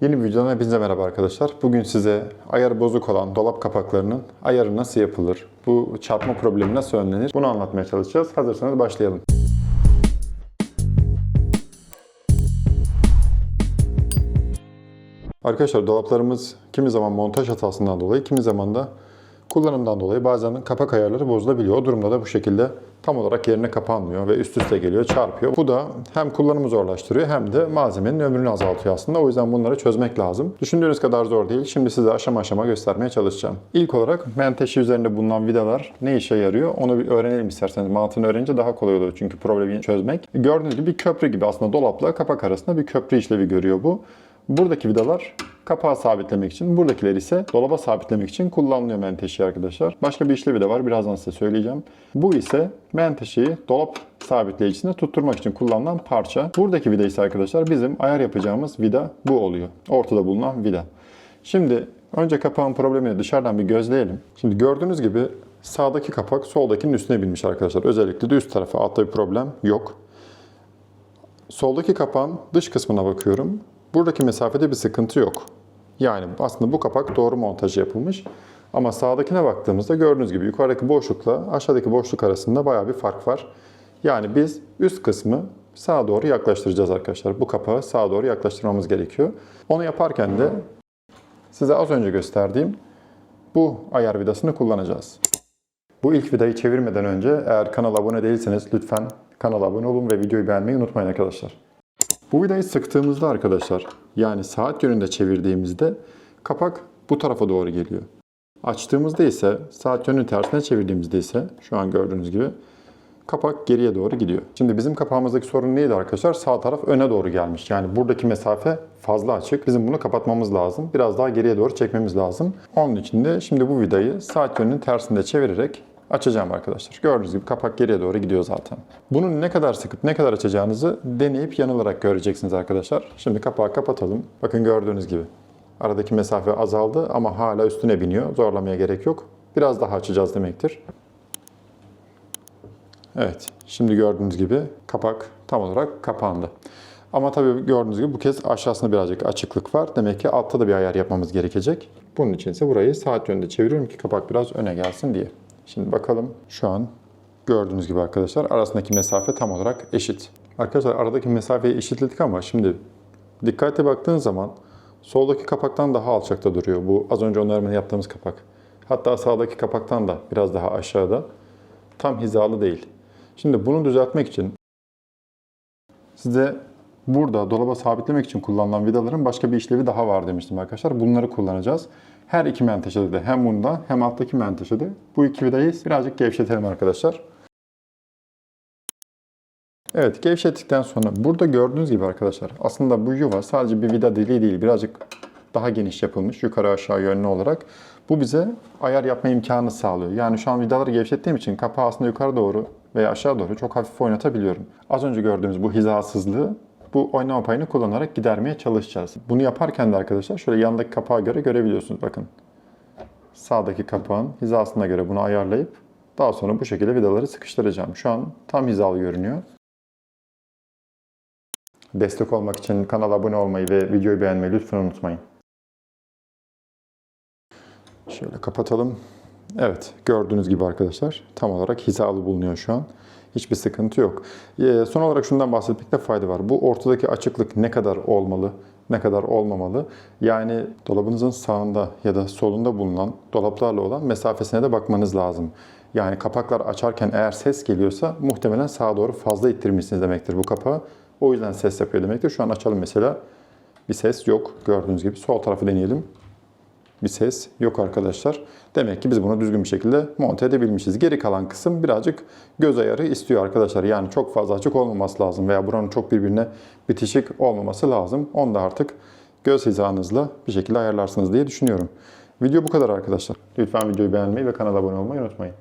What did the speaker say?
Yeni bir videodan hepinize merhaba arkadaşlar. Bugün size ayarı bozuk olan dolap kapaklarının ayarı nasıl yapılır, bu çarpma problemi nasıl önlenir bunu anlatmaya çalışacağız. Hazırsanız başlayalım. Arkadaşlar dolaplarımız kimi zaman montaj hatasından dolayı, kimi zaman da kullanımdan dolayı bazen kapak ayarları bozulabiliyor. O durumda da bu şekilde tam olarak yerine kapanmıyor ve üst üste geliyor, çarpıyor. Bu da hem kullanımı zorlaştırıyor hem de malzemenin ömrünü azaltıyor aslında. O yüzden bunları çözmek lazım. Düşündüğünüz kadar zor değil. Şimdi size aşama aşama göstermeye çalışacağım. İlk olarak menteşe üzerinde bulunan vidalar ne işe yarıyor? Onu bir öğrenelim isterseniz. Mantığını öğrenince daha kolay olur çünkü problemi çözmek. Gördüğünüz gibi bir köprü gibi aslında dolapla kapak arasında bir köprü işlevi görüyor bu. Buradaki vidalar kapağı sabitlemek için, buradakiler ise dolaba sabitlemek için kullanılıyor menteşe arkadaşlar. Başka bir işlevi de var, birazdan size söyleyeceğim. Bu ise menteşeyi dolap sabitleyicisinde tutturmak için kullanılan parça. Buradaki vida ise arkadaşlar bizim ayar yapacağımız vida bu oluyor. Ortada bulunan vida. Şimdi önce kapağın problemini dışarıdan bir gözleyelim. Şimdi gördüğünüz gibi sağdaki kapak soldakinin üstüne binmiş arkadaşlar. Özellikle de üst tarafa, altta bir problem yok. Soldaki kapağın dış kısmına bakıyorum. Buradaki mesafede bir sıkıntı yok. Yani aslında bu kapak doğru montajı yapılmış. Ama sağdakine baktığımızda gördüğünüz gibi yukarıdaki boşlukla aşağıdaki boşluk arasında bayağı bir fark var. Yani biz üst kısmı sağa doğru yaklaştıracağız arkadaşlar. Bu kapağı sağa doğru yaklaştırmamız gerekiyor. Onu yaparken de size az önce gösterdiğim bu ayar vidasını kullanacağız. Bu ilk vidayı çevirmeden önce eğer kanala abone değilseniz lütfen kanala abone olun ve videoyu beğenmeyi unutmayın arkadaşlar. Bu vidayı sıktığımızda arkadaşlar, yani saat yönünde çevirdiğimizde kapak bu tarafa doğru geliyor. Açtığımızda ise saat yönünün tersine çevirdiğimizde ise şu an gördüğünüz gibi kapak geriye doğru gidiyor. Şimdi bizim kapağımızdaki sorun neydi arkadaşlar? Sağ taraf öne doğru gelmiş. Yani buradaki mesafe fazla açık. Bizim bunu kapatmamız lazım. Biraz daha geriye doğru çekmemiz lazım. Onun için de şimdi bu vidayı saat yönünün tersinde çevirerek açacağım arkadaşlar. Gördüğünüz gibi kapak geriye doğru gidiyor zaten. Bunun ne kadar sıkıp ne kadar açacağınızı deneyip yanılarak göreceksiniz arkadaşlar. Şimdi kapağı kapatalım. Bakın gördüğünüz gibi aradaki mesafe azaldı ama hala üstüne biniyor. Zorlamaya gerek yok. Biraz daha açacağız demektir. Evet, şimdi gördüğünüz gibi kapak tam olarak kapandı. Ama tabii gördüğünüz gibi bu kez aşağısında birazcık açıklık var. Demek ki altta da bir ayar yapmamız gerekecek. Bunun için ise burayı saat yönünde çeviriyorum ki kapak biraz öne gelsin diye. Şimdi bakalım, şu an gördüğünüz gibi arkadaşlar arasındaki mesafe tam olarak eşit. Arkadaşlar aradaki mesafeyi eşitledik ama şimdi dikkatli baktığın zaman soldaki kapaktan daha alçakta duruyor. Bu az önce onarımını yaptığımız kapak. Hatta sağdaki kapaktan da biraz daha aşağıda. Tam hizalı değil. Şimdi bunu düzeltmek için size burada dolaba sabitlemek için kullanılan vidaların başka bir işlevi daha var demiştim arkadaşlar. Bunları kullanacağız. Her iki menteşede de hem bunda hem alttaki menteşede bu iki vidayı birazcık gevşetelim arkadaşlar. Evet, gevşettikten sonra burada gördüğünüz gibi arkadaşlar aslında bu yuva sadece bir vida deliği değil, birazcık daha geniş yapılmış yukarı aşağı yönlü olarak. Bu bize ayar yapma imkanı sağlıyor. Yani şu an vidaları gevşettiğim için kapağı aslında yukarı doğru veya aşağı doğru çok hafif oynatabiliyorum. Az önce gördüğümüz bu hizasızlığı bu oynama payını kullanarak gidermeye çalışacağız. Bunu yaparken de arkadaşlar şöyle yandaki kapağa göre görebiliyorsunuz bakın. Sağdaki kapağın hizasına göre bunu ayarlayıp daha sonra bu şekilde vidaları sıkıştıracağım. Şu an tam hizalı görünüyor. Destek olmak için kanala abone olmayı ve videoyu beğenmeyi lütfen unutmayın. Şöyle kapatalım. Evet, gördüğünüz gibi arkadaşlar tam olarak hizalı bulunuyor şu an. Hiçbir sıkıntı yok. Son olarak şundan bahsetmekte fayda var. Bu ortadaki açıklık ne kadar olmalı, ne kadar olmamalı? Yani dolabınızın sağında ya da solunda bulunan dolaplarla olan mesafesine de bakmanız lazım. Yani kapaklar açarken eğer ses geliyorsa muhtemelen sağa doğru fazla ittirmişsiniz demektir bu kapağı. O yüzden ses yapıyor demektir. Şu an açalım mesela. Bir ses yok. Gördüğünüz gibi sol tarafı deneyelim. Bir ses yok arkadaşlar. Demek ki biz bunu düzgün bir şekilde monte edebilmişiz. Geri kalan kısım birazcık göz ayarı istiyor arkadaşlar. Yani çok fazla açık olmaması lazım veya buranın çok birbirine bitişik olmaması lazım. Onu da artık göz hizanızla bir şekilde ayarlarsınız diye düşünüyorum. Video bu kadar arkadaşlar. Lütfen videoyu beğenmeyi ve kanala abone olmayı unutmayın.